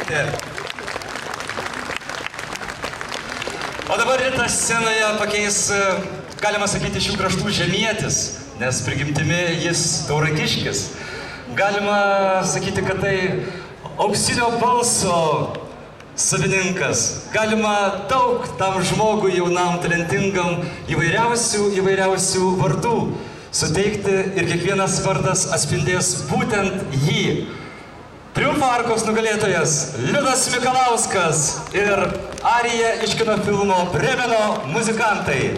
Juraitė. O dabar Rita scenoje pakeis, galima sakyti, šių kraštų žemietis, nes prigimtimi jis tauragiškis. Galima sakyti, kad tai auksinio balso savininkas. Galima daug tam žmogui jaunam, talentingam, įvairiausių vardų suteikti ir kiekvienas vardas atspindės būtent jį. Triumfo arkos nugalėtojas Liudas Mikalauskas ir arija iš kino filmo Brėmeno muzikantai.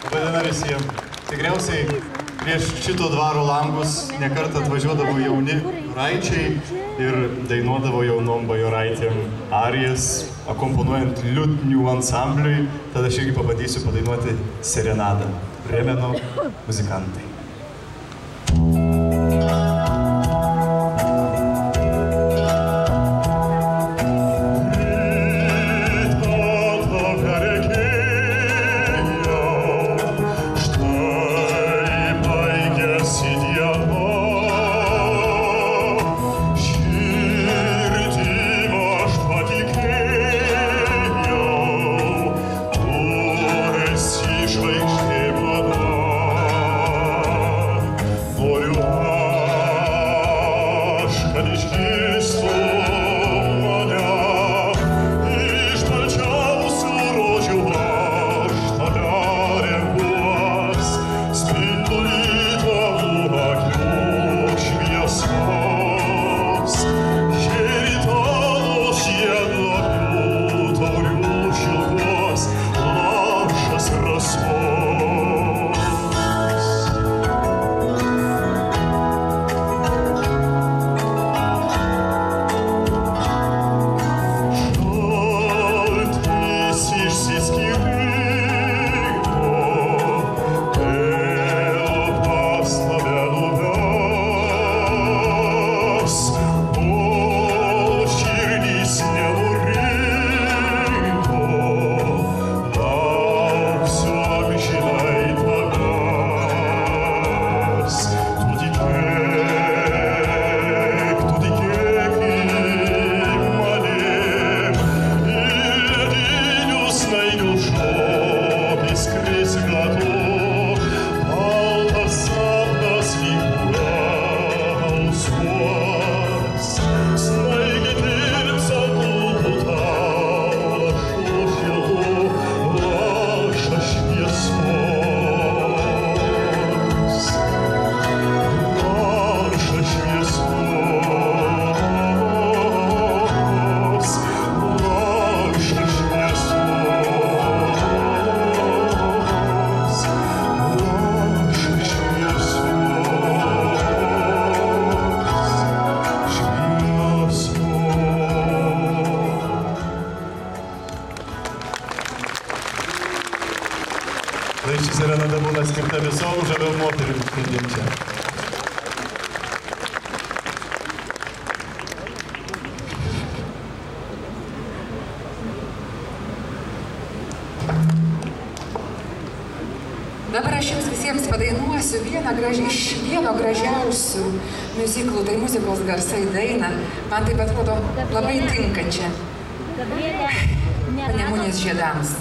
Labadiena visiems. Tikriausiai prieš šito dvaro langus nekartą atvažiuodavo jauni raičiai ir dainuodavo jaunom bajoraitėm arijas, akomponuojant liutnių ansambliui. Tada aš irgi pabandysiu padainuoti serenadą. Brėmeno muzikantai. Ši serenada būna skirta visom žaviom moterim šiandien čia. Dabar aš jums visiems padainuosiu iš vieno gražiausių miuziklų, tai muzikos garsai dainą. Man taip atrodo labai tinkančią Panemunės žiedams.